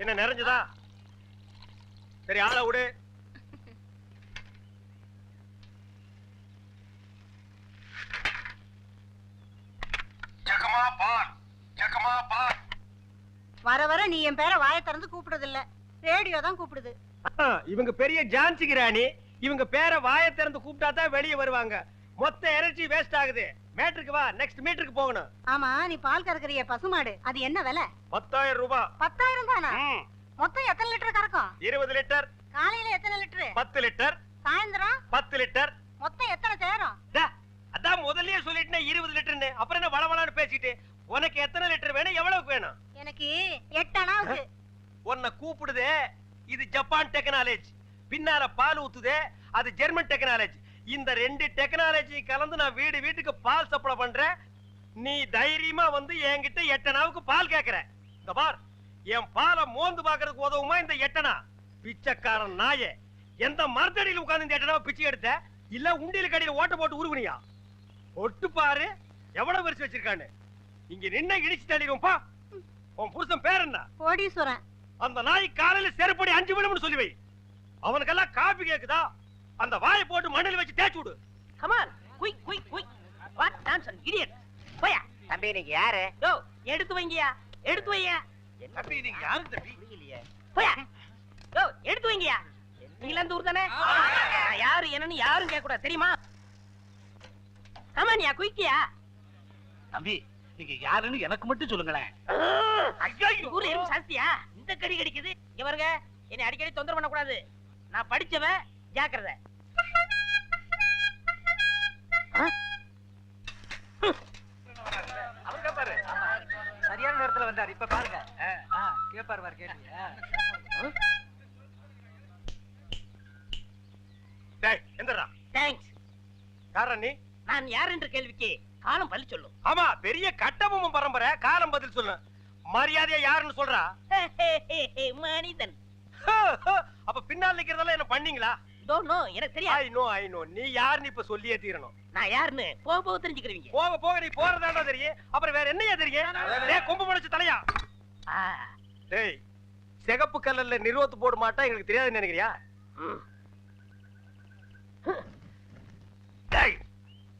என்ன நிறைஞ்சதா? சரி ஆள விடு. வர வர நீ என் பேரை வாயை திறந்து கூப்பிடுறது இல்ல, ரேடியோ தான் கூப்பிடுது. இவங்க பெரிய ஜான்சி கிராணி, இவங்க பேரை வாயை திறந்து கூப்பிட்டா தான் வெளியே வருவாங்க. மொத்த எனர்ஜி வேஸ்ட் ஆகுது. மேட்ருக்கு வா, நெக்ஸ்ட் மீட்டருக்கு போகணும். ஆமா, நீ பால் கறக்குறிய பசுமாடு, அது என்ன விலை? 10,000 ரூபாய். 10,000 தானா? மொத்தம் எத்தனை லிட்டர் கறக்கும்? 20 லிட்டர். காலையில எத்தனை லிட்டர்? 10 லிட்டர். சாயந்தரம் 10 லிட்டர். மொத்தம் எத்தனை சேரும்? அதான் முதல்லயே சொல்லிட்டேன் 20 லிட்டர்னு. அப்புறம் என்ன வளவளான்னு பேசிட்டு? உனக்கு எத்தனை லிட்டர் வேணும், எவ்வளவுக்கு வேணும்? எனக்கு 8 அணாவுக்கு. உன்னை கூப்பிடுதே, இது ஜப்பான் டெக்னாலஜி. பின்னால பால் ஊத்துதே, அது ஜெர்மன் டெக்னாலஜி. இந்த 2 டெக்னாலஜி கலந்து நான் வீட்டுக்கு பால் சப்ளை பண்றேன். நீ தைரியமா வந்து என்கிட்ட 8 அணாவுக்கு பால் கேக்குற. இந்த பார், என் பாலை மோந்து பாக்குறதுக்கு உதவுமா இந்த 8 அணா? பிச்சைக்காரன் நாயே, எந்த மரத்தடியில் உட்கார்ந்து இந்த 8 அணாவை பிச்சை எடுத்த? இல்ல உண்டியல் கடையில் ஓட்ட போட்டு உருவனியா? ஒட்டு பாரு எவ்வளவு பெருசு வச்சிருக்கான்னு. இங்க நின்ன இடிச்சு தள்ளிடுவோம். பா, உன் புருஷன் பேர் என்ன? கோடீஸ்வரன். அந்த நாய் காலையில செருப்படி 5 விடும்னு சொல்லி வை. அவனுக்கெல்லாம் காபி கேக்குதா? அந்த வாயை போட்டு மண்ணில் வச்சு தேய்ச்சு விடு. Come on, quick quick quick. What nonsense idiot. போயா. தம்பி நீங்க யாரு? யோ, எடுத்து வைங்கயா, எடுத்து வையா. தம்பி நீங்க யாரு தம்பி? புரியலையே. போயா. யோ, எடுத்து வைங்கயா. நீங்க அந்த ஊர் தானே? நான் யாரு என்னன்னு யாரும் கேட்க கூடாது, தெரியுமா? கமான்யா, குயிக்கியா. தம்பி நீங்க யாருன்னு எனக்கு மட்டும் சொல்லுங்களேன். ஐயோ, ஊர்ல எறும்பு சாஸ்தியா? இந்த கடி கடிக்குது. இங்க பாருங்க, என்னை அடிக்கடி தொந்தரவு பண்ண கூடாது. நான் படிச்சவன், ஜாக்கிரதை. அவர் கேப்பாரு. சரியான நேரத்துல வந்தாரு. இப்ப பாருங்க. கேப்பாரு பாரு, கேட்டீங்க. டேய் எந்திரா. தேங்க்ஸ். யாரா நீ? நான் யார் என்ற கேள்விக்கு காலம் பதில் சொல்லும். ஆமா, பெரிய கட்டபொம்மன் பரம்பரை. காலம் பதில் சொல்லு. மரியாதையா யாருன்னு சொல்றா? மனிதன். அப்ப பின்னால் நிக்கிறதெல்லாம் என்ன பண்ணீங்களா? டோன்ட் நோ, எனக்கு தெரியாது. I know. நீ யாருன்னு இப்ப சொல்லியே தீரணும். நான் யாருன்னு போக போக தெரிஞ்சுக்கிறீங்க. போக போக நீ போறதாண்டா தெரியும். அப்புறம் வேற என்னையா தெரியும்? டேய் கொம்பு முளைச்ச தலையா. டேய், சிகப்பு கல்லல்ல நிறுவத்து போட மாட்டா எனக்கு தெரியாதுன்னு நினைக்கிறியா? டேய்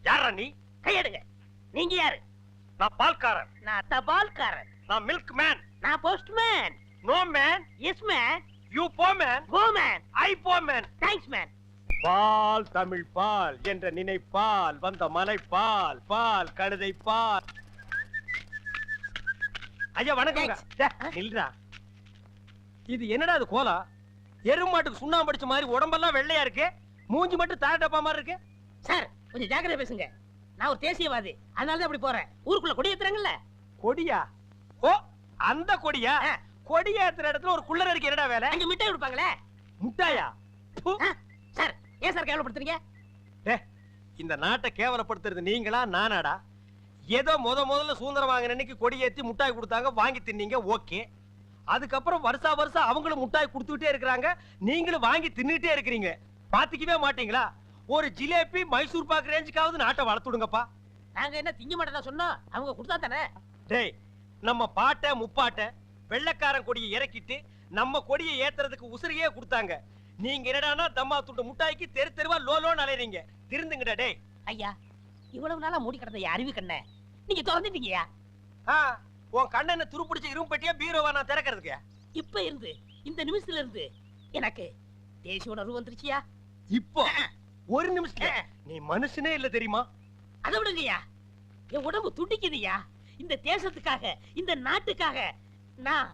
யாரா நீ? கையெடுங்க. நீங்க யாரு? நான் பால்காரன். நான் தபால்காரன். நான் மில்க் மேன். நான் postman. No man. Yes man. You போ மேன். Go man. ஐ போ மேன். Thanks man. பால் தமிழ் பால் என்ற நினைப்பால் வந்த மலை பால், பால் கழுதை பால். ஐயா வணக்கங்க. நில்றா. இது என்னடா இது கோலா? எருமாட்டுக்கு சுண்ணாம்பு அடிச்ச மாதிரி உடம்பெல்லாம் வெள்ளையா இருக்கு, மூஞ்சி மட்டும் தாரடப்பா மாதிரி இருக்கு. சார் கொஞ்சம் ஜாக்கிரதை பேசுங்க. நான் ஒரு தேசியவாதி, அதனால தான் அப்படி போறேன். ஊருக்குள்ள கொடி ஏத்துறாங்கல்ல. கொடியா? ஓ, அந்த கொடியா? கொடி ஏத்துற இடத்துல ஒரு குள்ளர் இருக்கு, என்னடா வேலை? அங்க மிட்டாய் கொடுப்பாங்களே. முட்டாயா? சார் ஏன் சார் கேவலப்படுத்துறீங்க? இந்த நாட்டை கேவலப்படுத்துறது நீங்களா நானாடா? ஏதோ முதல்ல சுதந்திரம் வாங்கின அன்னைக்கு கொடி ஏத்தி முட்டாய் கொடுத்தாங்க, வாங்கி தின்னீங்க, ஓகே. அதுக்கப்புறம் வருஷம் அவங்களும் முட்டாய் கொடுத்துட்டே இருக்கிறாங்க, நீங்களும் வாங்கி தின்னுட்டே இருக்கிறீங்க. பாத்துக்கவே மாட்டீங்களா? ஒரு ஜிலேபி மைசூர் பாக்கு ரேஞ்சுக்காவது நாட்டை வளர்த்துடுங்கப்பா. நாங்க என்ன திங்க மாட்டேன் சொன்னோம், அவங்க கொடுத்தா தானே. டேய், நம்ம பாட்ட முப்பாட்ட வெள்ளைக்காரன் கொடியை இறக்கிட்டு நம்ம கொடியை ஏத்துறதுக்கு உசிரியே கொடுத்தாங்க. நீங்க என்னடானா தம்மா துண்டு முட்டாய்க்கு தெரு தெருவா லோலோன்னு அலையறீங்க. திருந்துங்கடா. டேய் ஐயா, இவ்வளவு நாளா மூடி கிடந்த அறிவு கண்ணை நீங்க திறந்துட்டீங்கயா. உன் கண்ணனை துருப்பிடிச்ச இரும்பு பெட்டியா பீரோவா நான் திறக்கிறதுக்கு? இப்ப இருந்து இந்த நிமிஷத்துல இருந்து எனக்கு தேசிய உணர்வு வந்துருச்சியா. இப்போ ஒரு நிமிஷத்துல நீ மனுஷனே இல்ல தெரியுமா? அதை விடுங்கய்யா, என் உடம்பு துடிக்குதுயா. இந்த தேசத்துக்காக, இந்த நாட்டுக்காக நான்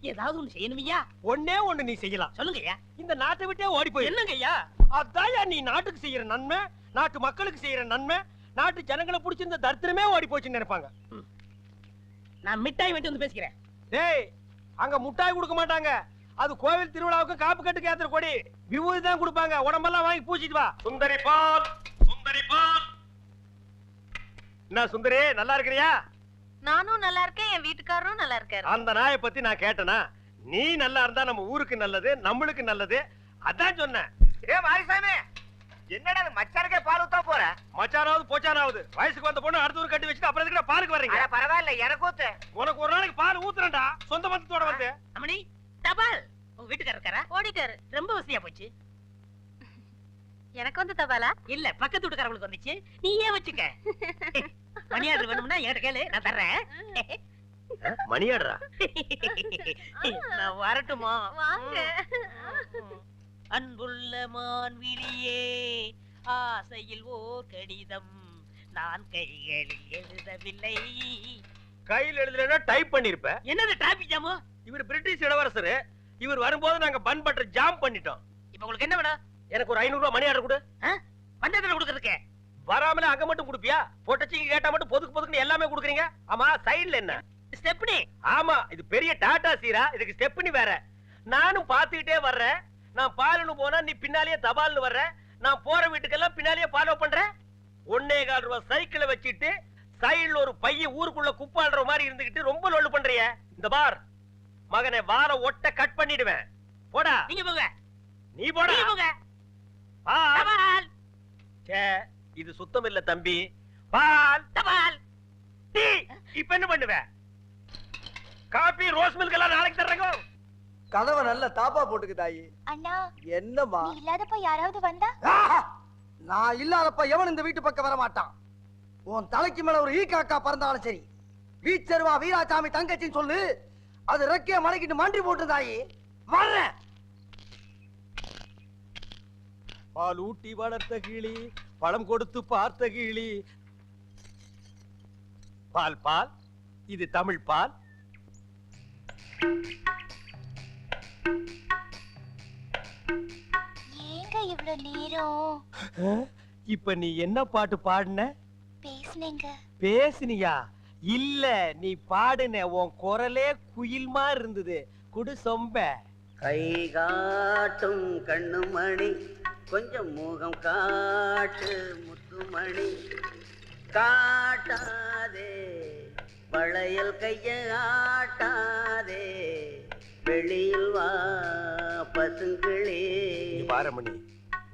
ஏதாவது ஒண்ணு செய்யணுமையா. ஒன்னே ஒண்ணு நீ செய்யலாம். சொல்லுங்கய்யா. இந்த நாட்டை விட்டே ஓடி போய். என்னங்கய்யா? அதாயா நீ நாட்டுக்கு செய்யற நன்மை, நாட்டு மக்களுக்கு செய்யற நன்மை. நாட்டு ஜனங்களை பிடிச்சிருந்த தரித்திரமே ஓடி போச்சுன்னு நினைப்பாங்க. நான் மிட்டாய் வேண்டி வந்து பேசிக்கிறேன். டேய், அங்க முட்டாய் கொடுக்க மாட்டாங்க. அது கோவில் திருவிழாவுக்கு காப்பு கட்டுக்கு ஏத்துற கொடி. விபூதி தான் கொடுப்பாங்க. உடம்பெல்லாம் வாங்கி பூச்சிட்டு வா. சுந்தரி பால், சுந்தரி பால். என்ன சுந்தரி, நல்லா இருக்கிறியா? நானும் நல்லா இருக்கேன், என் வீட்டுக்காரரும் நல்லா இருக்காரு. அந்த நாயை பத்தி நான் கேட்டனா? நீ நல்லா இருந்தா நம்ம ஊருக்கு நல்லது, நம்மளுக்கு நல்லது. அதான் சொன்னேன். மாரிசாமி, என்னடா மச்சானுக்கே பால் ஊத்தா போற? மச்சானாவது போச்சானாவது வயசுக்கு வந்த பொண்ணு அடுத்த ஊர் கட்டி வச்சுட்டு அப்புறம் எதுக்கு பாலுக்கு வர்றீங்க? பரவாயில்ல, எனக்கு ஊத்து. உனக்கு ஒரு நாளைக்கு பால் ஊத்துறேன்டா, சொந்த பந்தத்தோட வந்து. அம்மணி, தபால் உங்க வீட்டுக்காரர் இருக்காரா? ஓடிட்டாரு. ரொம்ப வசதியா போச்சு. எனக்கு வந்து தபாலா? இல்ல பக்கத்து வீட்டுக்காரங்களுக்கு வந்துச்சு. நீயே வச்சுக்க. மணியாடு வேணும்னா என்கிட்ட கேளு, நான் தர்றேன். மணியாடுறா? நான் வரட்டுமா? வாங்க. அன்புள்ள மான்விழியே, ஆசையில் ஓர் கடிதம் நான் கைகளில் எழுதவில்லை. கையில் எழுதலைன்னா டைப் பண்ணிருப்ப. என்னது டிராபிக் ஜாமு? இவர் பிரிட்டிஷ் இளவரசர். இவர் வரும்போது நாங்க பன் பட்டர் ஜாம் பண்ணிட்டோம். இப்ப உங்களுக்கு என்ன வேணும்? எனக்கு ஒரு 500 ரூபாய் மணி ஆர்டர் கொடு. பஞ்சத்துல கொடுக்கறதுக்கு வராமல அங்க மட்டும் கொடுப்பியா? பொட்டச்சிக்கு கேட்டா மட்டும் பொதுக்கு எல்லாமே கொடுக்குறீங்க. ஆமா, சைடுல என்ன? ஸ்டெப்னி. ஆமா, இது பெரிய டாடா சீரா, இதுக்கு ஸ்டெப்னி வேற. நானும் பாத்துக்கிட்டே வர்றேன். நான் பாலுன்னு போனா நீ பின்னாலேயே தபால்னு வர்ற. நான் போற வீட்டுக்கெல்லாம் பின்னாலேயே ஃபாலோ பண்றேன். 1.25 ரூபாய் சைக்கிளை வச்சுட்டு சைடுல ஒரு பைய ஊருக்குள்ள குப்பாடுற மாதிரி இருந்துகிட்டு ரொம்ப லொல்லு பண்றிய. இந்த பார் மகனை, வார ஒட்ட கட் பண்ணிடுவேன். போடா. நீங்க போங்க. நீ போடா. நீங்க போங்க. பால். சே, இது சுத்தம் இல்ல தம்பி. பால். தபால். டீ. இப்ப என்ன பண்ணுவ? காபி, ரோஸ் மில்க் எல்லாம் நாளைக்கு தர்றேங்க. கதவை நல்ல தாப்பா போட்டுக்கு தாயி. அண்ணா, என்னம்மா? நீ இல்லாதப்ப யாராவது வந்தா? நான் இல்லாதப்ப எவன் இந்த வீட்டு பக்கம் வர மாட்டான். உன் தலைக்கு மேல ஒரு ஈ காக்கா பறந்தாலும் சரி, வீச்சருவா வீராசாமி தங்கச்சின்னு சொல்லு. அது ரெக்கைய மடக்கிட்டு மாண்டி போட்டு தாயி வர்றேன். பால் ஊட்டி வளர்த்த கிளி, பழம் கொடுத்து பார்த்த கிளி. பால் பால், இது தமிழ் பால். ஏங்க இவ்ளோ நேரம்? இப்ப நீ என்ன பாட்டு பாடுன? பேசுனேங்க. பேசுனியா? இல்ல, நீ பாடுன. உன் குரலே குயில் மாதிரி இருந்தது. குடு சொம்ப. கை காட்டும் கண்ணுமணி, கொஞ்சம் முகம் காட்டு முத்துமணி, காட்டாதே வளையல் கைய ஆட்டாதே, வெளியில் வா பசுங்கிளே. பாரமணி,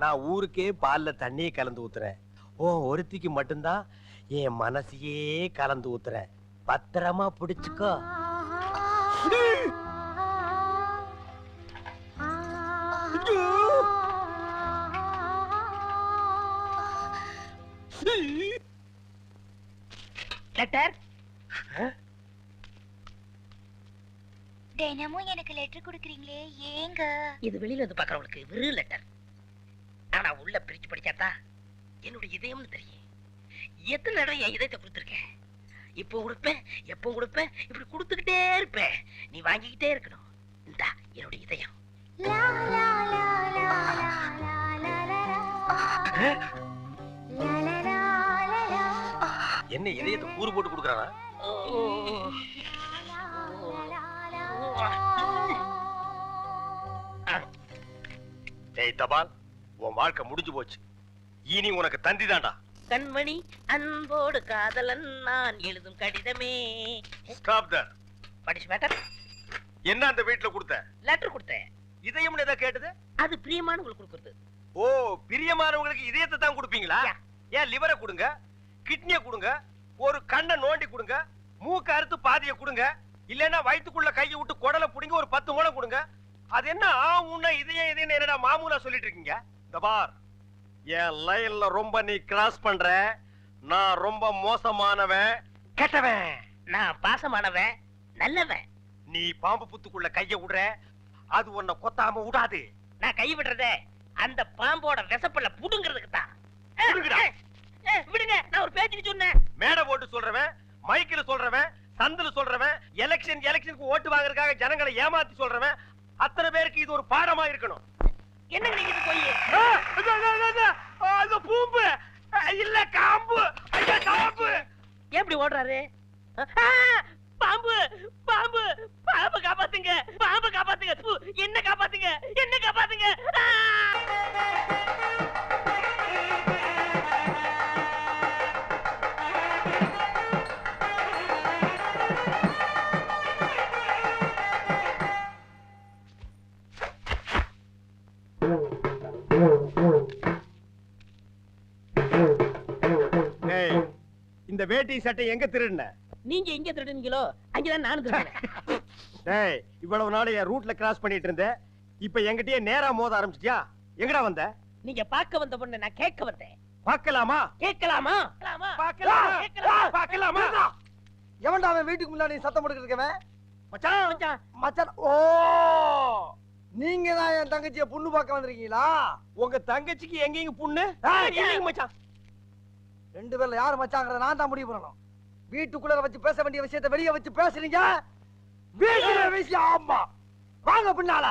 நான் ஊருக்கே பால்ல தண்ணியை கலந்து ஊத்துறேன். ஓ, ஒருத்திக்கு மட்டும்தான் என் மனசையே கலந்து ஊத்துறேன். பத்திரமா பிடிச்சுக்கோ. லெட்டர். தினமும் எனக்கு லெட்டர் கொடுக்குறீங்களே, ஏங்க? இது வெளியில இருந்து பாக்குறவங்களுக்கு வெறும் லெட்டர். ஆனா உள்ள பிரிச்சு படிச்சாத்தா என்னோட இதயம்னு தெரியும். எத்தனை இடம் என் இதயத்தை கொடுத்துருக்கேன். இப்போ கொடுப்பேன், எப்போ கொடுப்பேன், இப்படி கொடுத்துக்கிட்டே இருப்பேன். நீ வாங்கிக்கிட்டே இருக்கணும். இந்தா என்னோட இதயம். லா லா லா லா லா லா லா லா லா லா லா லா. என்ன இதயத்தை கூறு போட்டு கொடுக்கறானா? ஏய் தபால், உன் வாழ்க்கை முடிஞ்சு போச்சு. இனி உனக்கு தந்தி தான்டா. கண்மணி அன்போடு காதலன் நான் எழுதும் கடிதமே. Stop that. படிச்சு மேட்டர். என்ன அந்த வீட்ல கொடுத்த? லெட்டர் கொடுத்தேன். இதயம்னு ஏதோ கேட்டது? அது பிரியமானவங்களுக்கு கொடுக்கறது. ஓ, பிரியமானவங்களுக்கு இதயத்தை தான் கொடுப்பீங்களா? ஏன் லிவரை கொடுங்க, கிட்னியை கொடுங்க, ஒரு கண்ணை நோண்டி கொடுங்க, மூக்க அறுத்து பாதியை கொடுங்க, இல்லன்னா வயித்துக்குள்ள கையை விட்டு குடலை புடிங்க ஒரு 10 முளை கொடுங்க. அது என்ன உன்ன இதயம் இதயம் என்னடா மாமூலா சொல்லிட்டு இருக்கீங்க? இந்த பார், என் லைன்ல ரொம்ப நீ கிராஸ் பண்ற. நான் ரொம்ப மோசமானவன், கெட்டவன். நான் பாசமானவன், நல்லவன். நீ பாம்பு புத்துக்குள்ள கைய விடுற, அது உன்னை கொத்தாம விடாது. நான் கை விடுறதே அந்த பாம்போட விசப்பல்ல புடுங்கிறதுக்கு தான். புடுங்குடா. விடுங்க, நான் ஒரு பேச்சுக்கு சொன்னேன். மேடை போட்டு சொல்றவன், மைக்கில சொல்றவன், சந்தில சொல்றவன், எலெக்ஷனுக்கு ஓட்டு வாங்குறதுக்காக ஜனங்களை ஏமாத்தி சொல்றவன், அத்தனை பேருக்கு இது ஒரு பாடமா இருக்கணும். என்னங்க நீங்க இது போய் அது பூம்பு இல்ல காம்பு. ஐயா காம்பு. எப்படி ஓடுறாரு? பாம்பு பாம்பு பாம்பு காப்பாத்துங்க, பாம்பு காப்பாத்துங்க, என்ன காப்பாத்துங்க, என்ன காப்பாத்துங்க. இந்த வேட்டி சட்டை எங்க திருடுன? நீங்க எங்க திருடுனீங்களோ அங்கதான் நானும் திருடுனேன். டேய் இவ்வளவு நாள் என் ரூட்ல கிராஸ் பண்ணிட்டு இருந்தேன் இப்ப என்கிட்டயே நேரா மோத ஆரம்பிச்சிட்டியா எங்கடா வந்த நீங்க பார்க்க வந்த பொண்ணு நான் கேட்க வந்தேன். பார்க்கலாமா கேட்கலாமா? பார்க்கலாமா எவன்டா அவன் வீட்டுக்கு முன்னாடி சத்தம் போட்டுக்கிட்டு இருக்கவன்? மச்சான் மச்சான், மச்சான். ஓ, நீங்க தான் என் தங்கச்சியை பொண்ணு பார்க்க வந்திருக்கீங்களா? உங்க தங்கச்சிக்கு எங்கேங்க புண்ணு இல்லைங்க மச்சான். ரெண்டு பேர்ல யாரு மச்சாங்கிறத நான் தான் முடிவு பண்ணணும். வீட்டுக்குள்ள வச்சு பேச வேண்டிய விஷயத்தை வெளியே வச்சு பேசுறீங்க. வீட்டுல விஷயம். ஆமா, வாங்க பின்னால.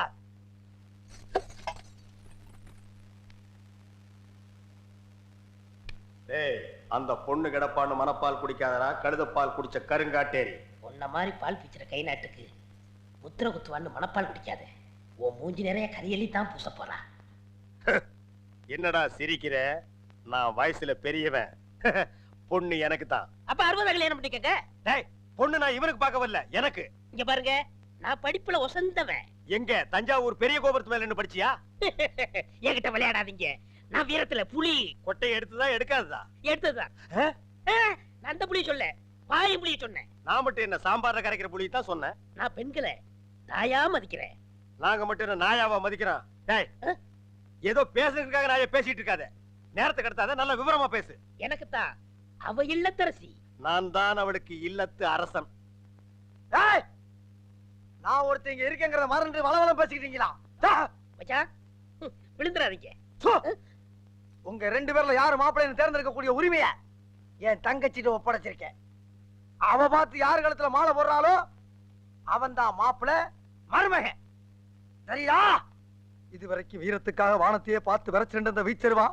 டேய் அந்த பொண்ணு கிடப்பான்னு மனப்பால் குடிக்காதடா, கழுதப்பால் குடிச்ச கருங்காட்டேரி. உன்ன மாதிரி பால் பிச்சுற கை நாட்டுக்கு முத்திர குத்துவான்னு மனப்பால் குடிக்காத. உன் மூஞ்சி நிறைய கரியலி தான் பூச போறா. என்னடா சிரிக்கிற? நான் வயசுல பெரியவன். பொண்ணு எனக்கு தான். அப்ப 60 கல்யாணம் பண்ணிக்கங்க. டேய் பொண்ணு நான் இவனுக்கு பார்க்க வரல, எனக்கு. இங்க பாருங்க, நான் படிப்புல ஒசந்தவன். எங்க தஞ்சாவூர் பெரிய கோபுரத்து மேல நின்னு படிச்சியா? என்கிட்ட விளையாடாதீங்க. நான் வீரத்துல புலி. கொட்டையை எடுத்துதா எடுக்காததா? எடுத்ததுதான். நான் அந்த புலி சொல்ல, பாய் புலி சொன்னேன். நான் மட்டும் என்ன சாம்பார்ல கரைக்கிற புலி தான் சொன்னேன். நான் பெண்களை தாயா மதிக்கிறேன். நாங்க மட்டும் என்ன நாயாவா மதிக்கிறோம்? டேய் ஏதோ பேசுறதுக்காக நாயை பேசிட்டு இருக்காத. நேரத்தை கடத்தாத, நல்ல விவரமா பேசு. எனக்கு தான் அவ இல்லத்தரசி. நான் தான் அவளுக்கு இல்லத்து அரசன். ஏய், நான் ஒருத்தங்க இருக்கேங்கிறத மறந்து வளவளம் பேசிக்கிட்டீங்களா? மச்சான், விழுந்துறாதீங்க. உங்க ரெண்டு பேர்ல யாரு மாப்பிள்ளைன்னு தேர்ந்தெடுக்கக்கூடிய உரிமைய என் தங்கச்சிட்டு ஒப்படைச்சிருக்கேன். அவ பார்த்து யாரு கழுத்துல மாலை போடுறாளோ அவன் தான் மாப்பிள்ளை, மருமகன். சரியா? இதுவரைக்கும் வீரத்துக்காக வானத்தையே பார்த்து விரைச்சிருந்த அந்த வீச்சருவா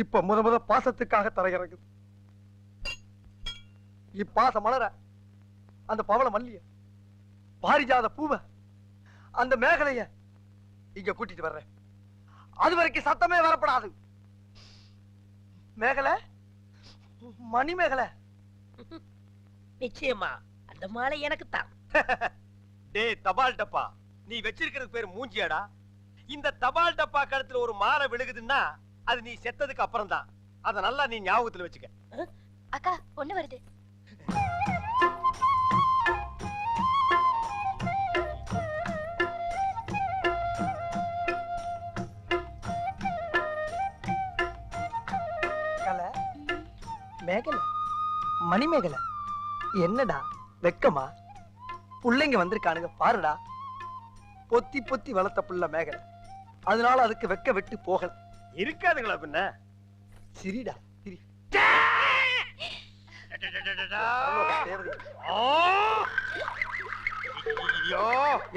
இப்ப முத பாசத்துக்காக தரையிறங்குது. இப்பாச மலர அந்த பவள மல்லிய, பாரிஜாத பூவ, அந்த மேகலைய இங்க கூட்டிட்டு வர்றேன். அது வரைக்கும் சத்தமே வரப்படாது. மேகலை, மணி மேகலை. நிச்சயமா அந்த மாலை எனக்கு தான். டேய் தபால் டப்பா, நீ வச்சிருக்கிறது பேர் மூஞ்சியாடா? இந்த தபால் டப்பா கழுத்துல ஒரு மாலை விழுகுதுன்னா அது நீ செத்ததுக்கு அப்புறம் தான். அத நல்லா நீ ஞாபகத்துல வச்சுக்க. அக்கா பொண்ணு வருது. மேகலை, மணி மேகலை, என்னடா வெக்கமா? புள்ளைங்க வந்திருக்கானுங்க பாருடா. பொத்தி பொத்தி வளர்த்த புள்ள மேகலை, அதனால அதுக்கு வெக்க விட்டு போகல. இருக்காதுங்களா பின்ன? சிரிடா சிரி.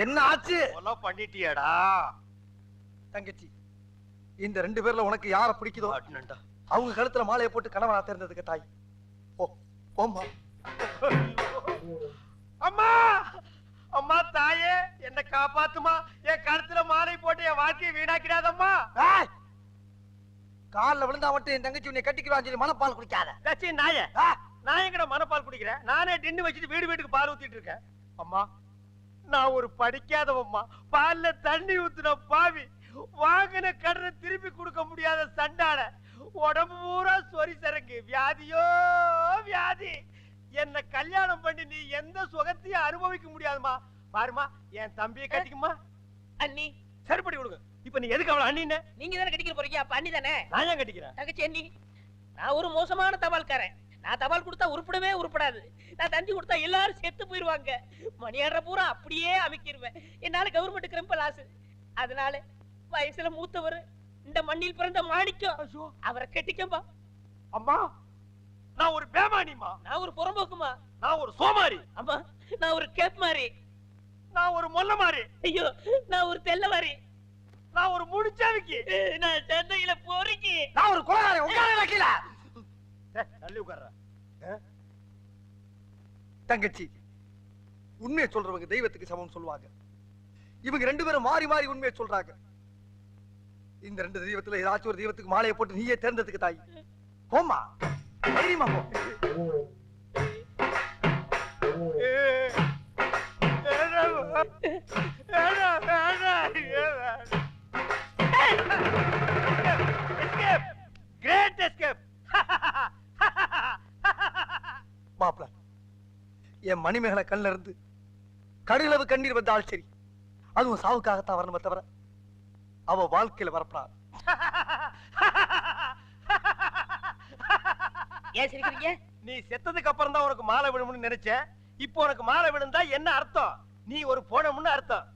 என்ன ஆச்சு? பண்ணிட்டியாடா தங்கச்சி, இந்த ரெண்டு பேர்ல உனக்கு யார பிடிக்குதோ அவங்க கழுத்துல மாலையை போட்டு கணவனா தேர்ந்ததுக்கு தாய். ஓ ஓம்மா. அம்மா அம்மா தாயே, என்ன காப்பாத்துமா. என் கழுத்துல மாலை போட்டு என் வாழ்க்கையை வீணாக்கிடாதம்மா. கால்ல விழுந்தா மட்டும் என் தங்கச்சி உன்னை கட்டிக்கிறான்னு சொல்லி மனப்பால் குடிக்காத. தச்சி நாயே, நான் எங்கட மனப்பால் குடிக்கிறேன்? நானே டின்னு வச்சுட்டு வீடு வீட்டுக்கு பால் ஊத்திட்டு இருக்கேன். அம்மா நான் ஒரு படிக்காதவம்மா, பால்ல தண்ணி ஊத்துன பாவி, வாங்கின கடனை திருப்பி கொடுக்க முடியாத சண்டால, உடம்பு பூரா சொறி சரக்கு, வியாதியோ வியாதி. என்ன கல்யாணம் பண்ணி நீ எந்த சுகத்தையும் அனுபவிக்க முடியாதுமா. பாருமா, என் தம்பியை கட்டிக்குமா. அண்ணி சரிப்படி கொடுங்க. இப்ப நீ எதுக்கு அவளை அண்ணின்னு? நீங்க தானே கட்டிக்க போறீங்க, அப்ப அண்ணி தானே. நான் ஏன் கட்டிக்கிறேன்? தங்கச்சி அண்ணி, நான் ஒரு மோசமான தபால்காரன். நான் தபால் கொடுத்தா உருப்படவே உருப்படாது. நான் தந்தி கொடுத்தா எல்லாரும் செத்து போயிருவாங்க. மணியாடுற பூரா அப்படியே அமைக்கிருவேன். என்னால கவர்மெண்ட் கிரம்ப லாஸ். அதனால வயசுல மூத்தவர், இந்த மண்ணில் பிறந்த மாணிக்கம், அவரை கட்டிக்கம்பா. அம்மா நான் ஒரு பேமானிமா, நான் ஒரு புறம்போக்குமா, நான் ஒரு சோமாரி, அம்மா நான் ஒரு கேப் மாறி, நான் ஒரு மொல்ல மாறி, ஐயோ நான் ஒரு தெல்ல மாறி, நான் ஒரு முடிச்சாவிக்கு, நான் சந்தையில பொறுக்கி, நான் ஒரு குலகாரன். உட்கார வைக்கல. தள்ளி உட்கார்ற. தங்கச்சி, உண்மையை சொல்றவங்க தெய்வத்துக்கு சமம் சொல்லுவாங்க. இவங்க ரெண்டு பேரும் மாறி மாறி உண்மையை சொல்றாங்க. இந்த ரெண்டு தெய்வத்துல ஏதாச்சும் ஒரு தெய்வத்துக்கு மாலையை போட்டு நீயே தேர்ந்ததுக்கு தாய். போமா, தைரியமா போ. Great escape. மாப்ள, என் மணிமேகலை கண்ல இருந்து கடுகளவு கண்ணீர் வந்தால் சரி, அதுவும் சாவுக்காகத்தான் வரணுமே தவிர அவ வாழ்க்கையில வரப்படாது. ஏன் சிரிக்கிறீங்க? நீ செத்ததுக்கு அப்புறம் தான் உனக்கு மாலை விழும்னு நினைச்சேன். இப்போ உனக்கு மாலை விழுந்தா என்ன அர்த்தம்? நீ ஒரு போனமுன்னு அர்த்தம்.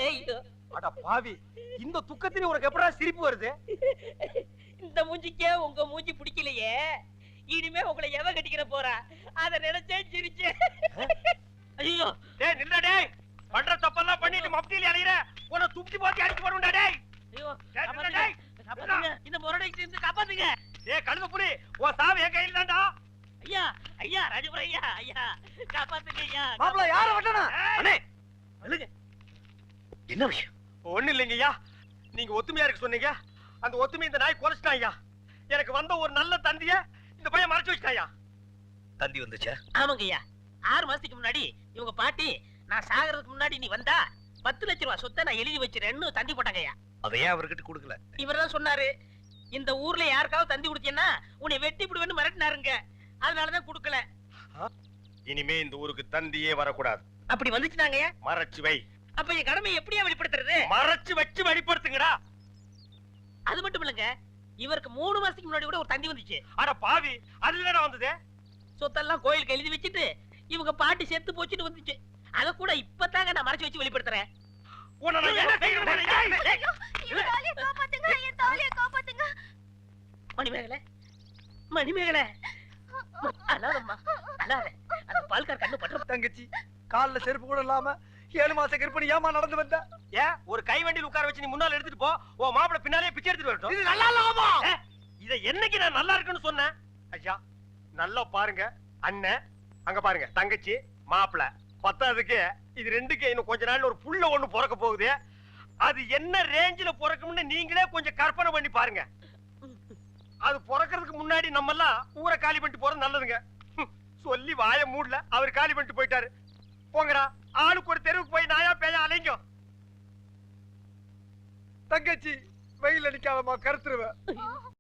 ஐயோ, அட பாவி, இந்த துக்கத்திலே உனக்கு எப்படா சிரிப்பு வருது? இந்த மூஞ்சிக்கே உங்க மூஞ்சி பிடிக்கலையே, இனிமே உங்களை எவ கட்டிக்கிற போறா அத நினைச்சே சிரிச்சேன். ஐயோ டேய் நில்லுடா டேய். பண்ற தப்பெல்லாம் பண்ணிட்டு மப்டியில அலையற. உன்னை துப்பி போட்டு அடிச்சு போடுடா டேய். ஐயோ, டேய், காப்பாத்துங்க, டேய். காப்பாத்துங்க. இந்த முரடைக்கு இருந்து காப்பாத்துங்க. டேய் கழுத புலி, உன் சாவு என் கையில தான்டா. ஐயா ஐயா ராஜபுரம் ஐயா ஐயா காப்பாத்துங்க ஐயா. மாப்பிள்ள யார வெட்டனா? அண்ணே சொல்லுங்க. என்ன விஷயம்? ஒண்ணு இல்லைங்கய்யா. நீங்க ஒத்துமையா இருக்க சொன்னீங்க. அந்த ஒத்துமை இந்த நாய் குறைச்சிட்டான் ஐயா. எனக்கு வந்த ஒரு நல்ல தந்திய இந்த பையன் மறைச்சு வச்சிட்டாயா. தந்தி வந்துச்சா? ஆமாங்க ஐயா, 6 மாசத்துக்கு முன்னாடி இவங்க பாட்டி நான் சாகிறதுக்கு முன்னாடி நீ வந்தா 10 லட்சம் ரூபாய் சொத்தை நான் எழுதி வச்சிருன்னு தந்தி போட்டாங்க ஐயா. அதையே அவர்கிட்ட கொடுக்கல. இவர்தான் சொன்னாரு, இந்த ஊர்ல யாருக்காவது தந்தி கொடுத்தீங்கன்னா உன்னை வெட்டி விடுவேன்னு மிரட்டினாருங்க. அதனாலதான் கொடுக்கல. இனிமே இந்த ஊருக்கு தந்தியே வரக்கூடாது. அப்படி வந்துச்சுனாங்க ஐயா. மறைச்சு வை. அப்ப என் கடமையை எப்படியா வெளிப்படுத்துறது? மறைச்சு வச்சு வெளிப்படுத்துங்கடா. அது மட்டும் இல்லங்க, இவருக்கு 3 மாசத்துக்கு முன்னாடி கூட ஒரு தந்தி வந்துச்சு. அட பாவி, அதுலடா வந்ததே. சொத்தெல்லாம் கோயிலுக்கு எழுதி வச்சுட்டு இவங்க பாட்டி செத்து போச்சுட்டு வந்துச்சு. அத கூட இப்பதாங்க நான் மறைச்சு வச்சு வெளிப்படுத்துறேன். உன்னை நான் என்ன செய்யணும்? மணிமேகலை, மணிமேகலை, அழாதம்மா அழாத. அந்த பால்கார் கண்ணு பற்ற. தங்கச்சி கால்ல செருப்பு கூட இல்லாம 7 மாச கர்ப்பிணி ஏமா நடந்து வந்த? ஏன் ஒரு கை வண்டியில் உட்கார வச்சு நீ முன்னால எடுத்துட்டு போ. உன் மாப்பிள பின்னாலே பிச்சை எடுத்துட்டு வரட்டும். இது நல்லா இல்லாமா? இத என்னைக்கு நான் நல்லா இருக்குன்னு சொன்னேன்? ஐயா நல்லா பாருங்க. அண்ணன் அங்க பாருங்க, தங்கச்சி மாப்பிள. பத்தாவதுக்கு இது ரெண்டுக்கு இன்னும் கொஞ்ச நாள்ல ஒரு புள்ள ஒண்ணு பிறக்க போகுது. அது என்ன ரேஞ்சில பிறக்கும்னு நீங்களே கொஞ்சம் கற்பனை பண்ணி பாருங்க. அது பிறக்கிறதுக்கு முன்னாடி நம்ம எல்லாம் ஊரை காலி பண்ணிட்டு போறது நல்லதுங்க. சொல்லி வாய மூடல, அவர் காலி பண்ணிட்டு போயிட்டாரு. போங்கடா, ஆளுக்கு ஒரு தெருவுக்கு போய் நாயா பேயா அலைங்க. தங்கச்சி வெயில் அடிக்காதமா, கருத்துருவ.